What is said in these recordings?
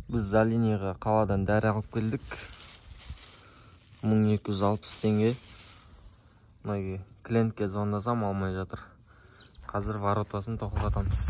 Biz Залинияға қаладан дәрі алып келдік. 1260 теңге. Мына клиентке звондасам алмай жатыр. Қазір воротасын тоқтатамыз.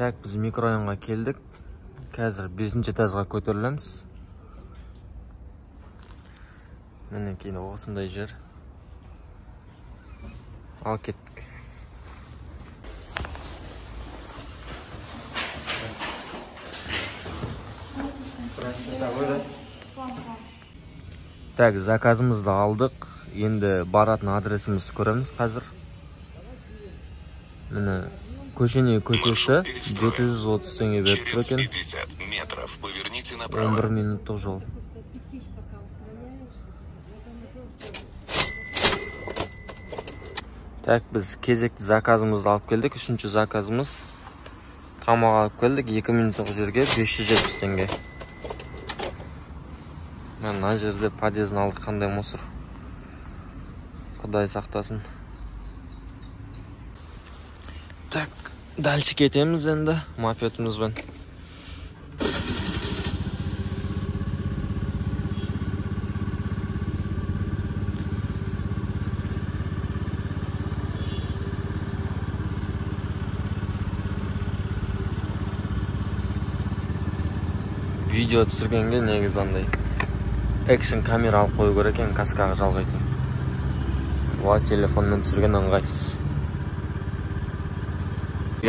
Так, біз микрорайонға келдік. Қазір 5-ші этажға көтерілеміз. Міне кейін осындай жер. Ал кеттік. Так, заказымызды алдық. Енді баратын адресімізді көреміз қазір. Міне Көшене көшесі 730 теңге беріп тұр екен. 11 минуттық жол. Так, біз кезекті заказымызды алып келдік. 3-ші заказымыз. Тамақ алып келдік. 2 минуттық жерге 570 теңге. Мына жерде подъезін алдық, қандай мусор. Құдай сақтасын. Так, дальше кетеміз енді мопедімізбен. Видео түсіргенге негізі андай экшн камера алып қою керек екен, каскаға жалғайтын. Ва, телефонмен түсірген ыңғайсыз.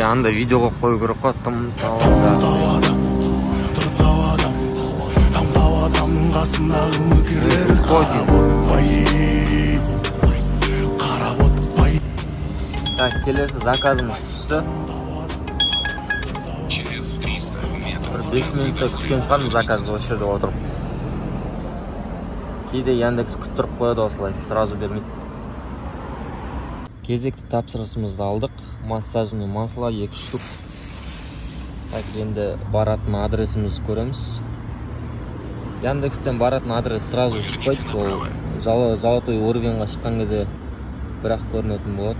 Анда видеоға қою керек қой, тым Так, келесі заказымыз түсті. 5 минутта күткен шығармыз заказы осы жерде отырып. Кейде Яндекс күттіріп қояды осылай, сразу бермейді. Кезекті тапсырысымызды алдық. Массажный масло 2 штук. Так, енді баратын адресімізді көреміз. Яндекстен баратын адрес сразу шықпайды. Золотой уровеньға шыққан кезде бірақ көрінетін болады.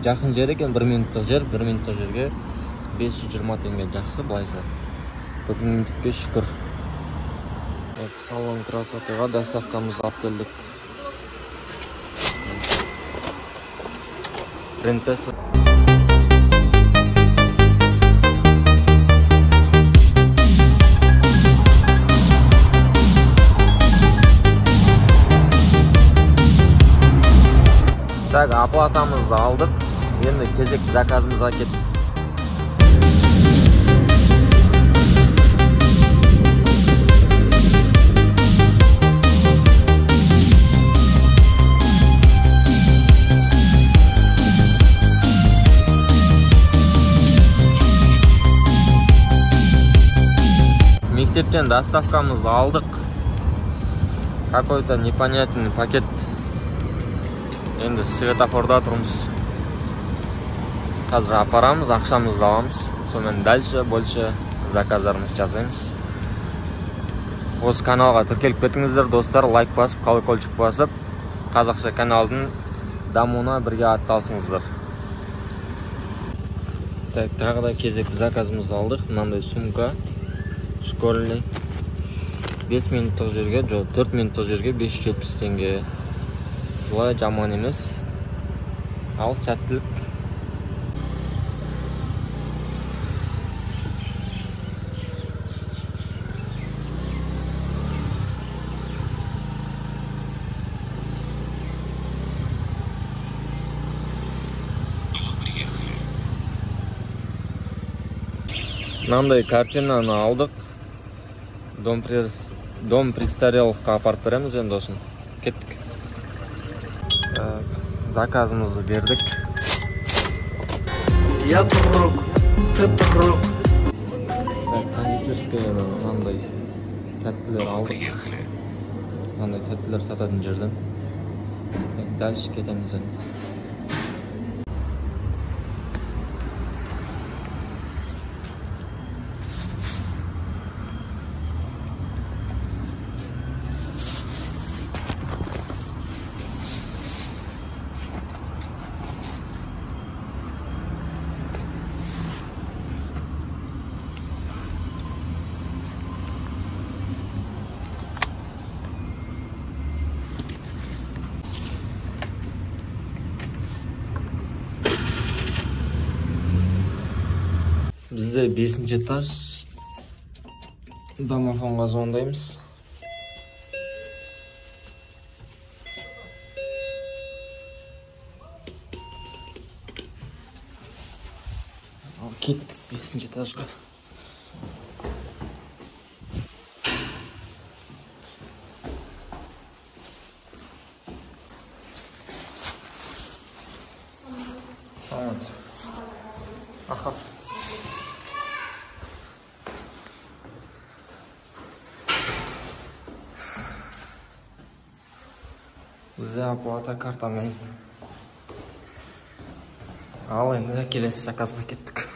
Жақын жер екен, 1 минуттық жер. 1 минуттық жерге 520 теңге жақсы былайша. Бүгінге шүкір. Салон красотыға доставкамызды алып келдік. Принцесса. Так, оплатамызды алдық. Енді кезекті заказымызға кеттік. Мектептен доставкамызды алдық. Какой-то непонятный пакет. Енді светофорда тұрмыз. Қазір апарамыз, ақшамызды аламыз. Сонымен дальше больше заказдарымыз жасаймыз. Осы каналға тіркеліп кетіңіздер, достар. Лайк басып, колокольчик басып, қазақша каналдың дамуына бірге атсалысыңыздар. Так, тағы да кезекті заказымызды алдық. Мынандай сумка. Школьный. 5 минуттық жерге, 4 минуттық жерге 570 теңге. Бұлай жаман емес. Ал сәттілік. Мынандай картинаны алдық. Дом престарелыхқа апарып береміз енді осын. Кеттік. Заказымызды бердік. Я турок, ты турок. Кондитерскаядан мынандай тәттілер алдық. Мынандай тәттілер сататын жерден. Дальше кетеміз енді. Бізде 5-ші этаж. Домофонға звондаймыз. Ал кеттік 5-ші этажға. Аха. Бізде оплата картамен. Ал енді келесі заказға кеттік.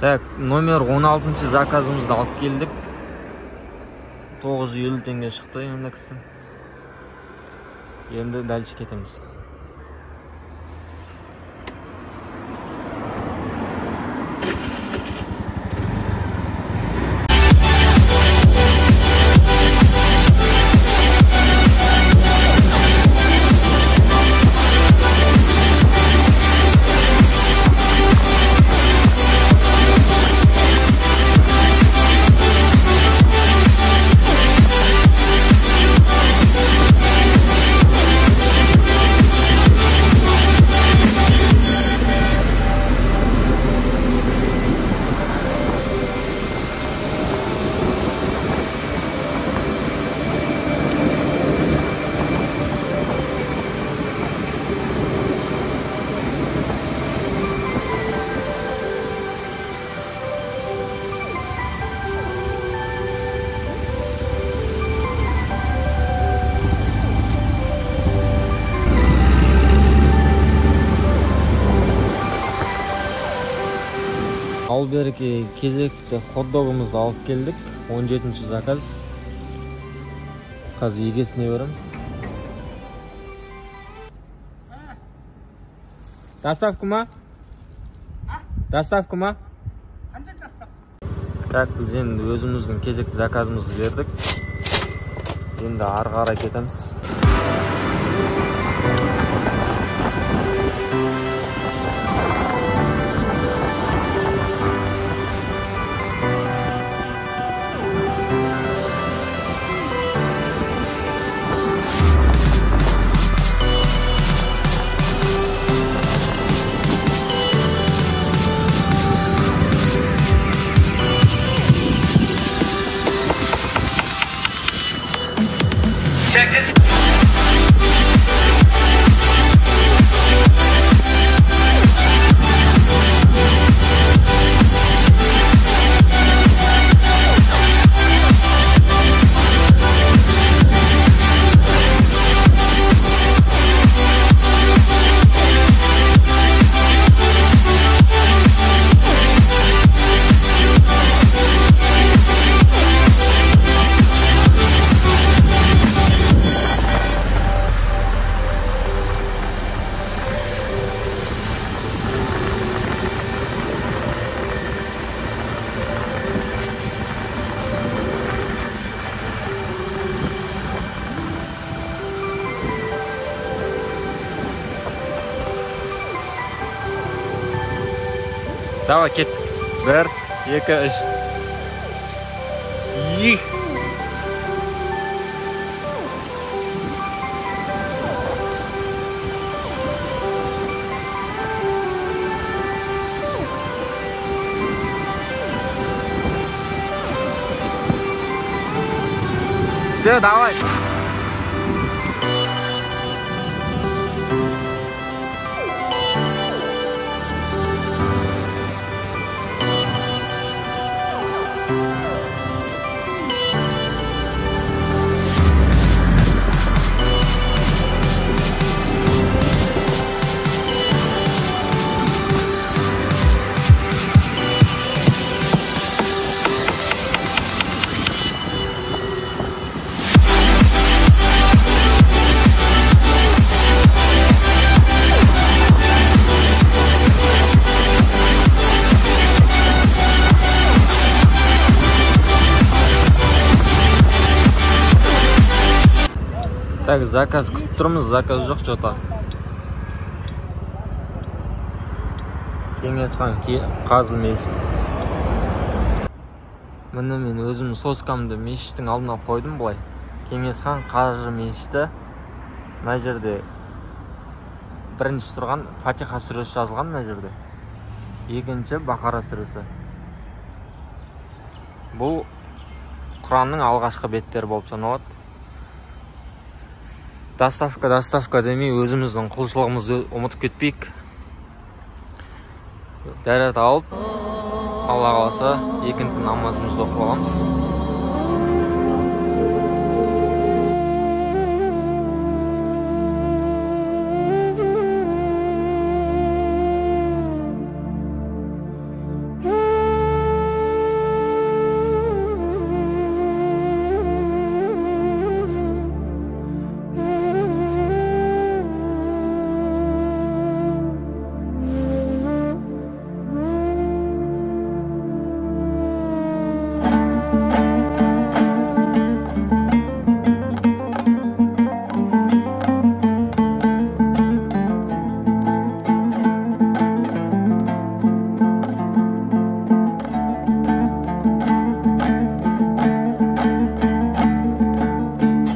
Так, номер 16-ші заказымызды алып келдік. 950 теңге шықты ендіксі. Енді дальше кетеміз. Ал береке кезекті хот-догымызды алып келдік. 17-ші заказ. Қазір егесіне береміз. Доставка ма? Доставка ма? Так, біз енді өзіміздің кезекті заказымызды бердік. Енді ары қарай кетеміз. Check this. Давай, кет. 1, 2, 3. Их. Все, давай. Так, заказ күтіп тұрмыз, заказ жоқ жота. Кеңесхан қазы мешіт. Міне мен өзім соскамды мешіттің алдына қойдым бұлай. Кеңесхан қазы мешіті. Мына жерде бірінші тұрған Фатиха сүресі жазылған мына жерде. Екінші Бақара сүресі. Бұл Құранның алғашқы беттері болып саналады. Доставка демей өзіміздің құлшылығымызды ұмытып кетпейік. Дәрет алып, Алла қаласа, екінші намазымызды оқып аламыз.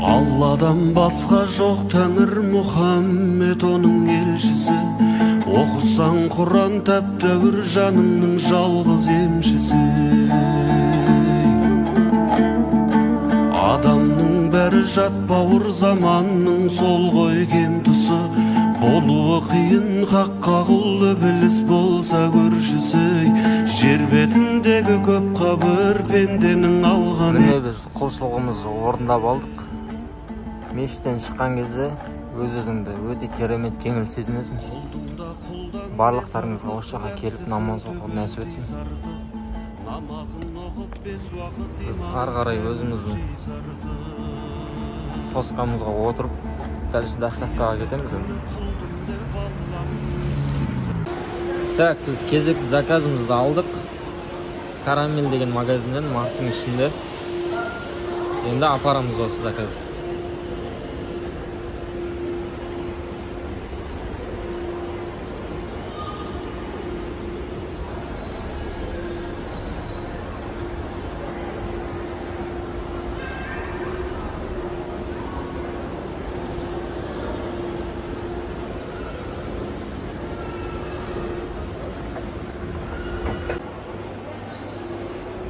Алладан басқа жоқ Тәңір Мұхаммед оның елшісі. Оқысаң Құран тәп-тәуір жаныңның жалғыз емшісі. Адамның бәрі жат бауыр заманның сол ғой кем тұсы. Болуы қиын хаққа құл ібіліс болса көршісі. Жер бетіндегі көп қабір пенденің алған. Міне біз құлшылығымызды орындап алдық. Мешіттен шыққан кезде өз-өзіңді өте керемет жеңіл сезінесің. Барлықтарыңызға осы жаққа келіп намаз оқып нәсіп етсін. Біз ары қарай өзіміздің соскамызға отырып, дәл доставкаға кетеміз. Так, біз кезекті заказымызды алдық. Карамель деген магазиннен, марттың ішінде. Енді апарамыз осы заказ.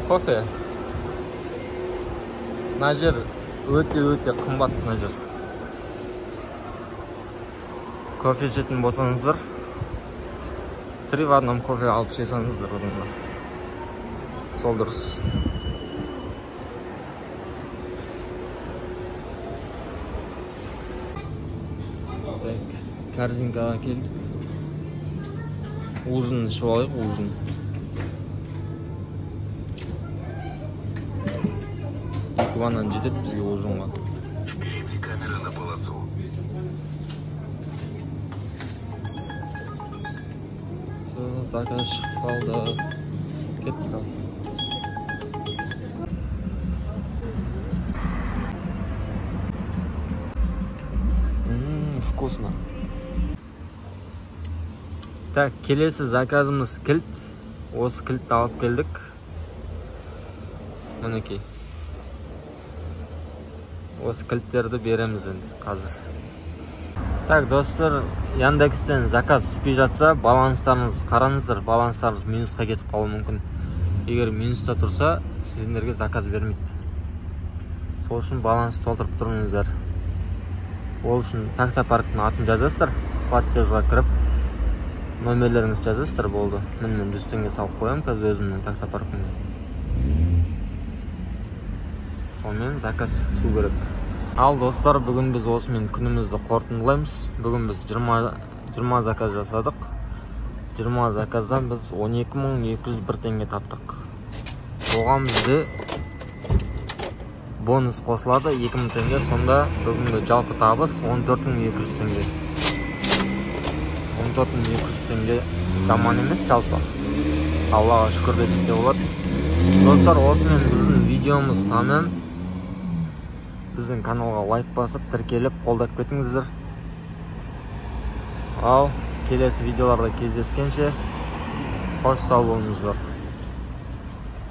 Кофе. Мына жер өте қымбат мына жер. Кофе ішетін болсаңыздар, 3 в 1 кофе алып ішесіңіздер одан. Сол дұрыс. Так, корзинкаға келдік. Ужин ішіп алайық, ужин. Ваннан жетеді бізге ужинға. Впереди камера на полосу. Заказ шығып қалды. Кеттік ал. Вкусно. Так, келесі заказымыз кілт. Осы кілтті алып келдік. Мінекей. Осы кілттерді береміз енді қазір. Так, достар, Яндекстен заказ түспей жатса, баланстарыңыз қараңыздар. Баланстарыңыз минусқа кетіп қалуы мүмкін. Егер минуста тұрса, сіздерге заказ бермейді. Сол үшін баланс толтырып тұрыңыздар. Ол үшін таксопарктың атын жазасыздар, платежға кіріп, номерлеріңіз жазасыздар, болды. Мен 100 теңге салып қоямын қазір өзімнің таксопаркымда. Сонымен заказ түсу керек. Ал достар, бүгін біз осымен күнімізді қорытындылаймыз. Бүгін біз 20 заказ жасадық. 20 заказдан біз 12.201 теңге таптық. Оған бізде бонус қосылады 2000 теңге. Сонда бүгінгі жалпы табыс 14.200 теңге. 14.200 теңге жаман емес жалпы. Аллаға шүкір десек те болады. Достар, осымен біздің видеомыз тамам. Біздің каналға лайк басып, тіркеліп, қолдап кетіңіздер. Ал келесі видеоларда кездескенше қош сау болыңыздар.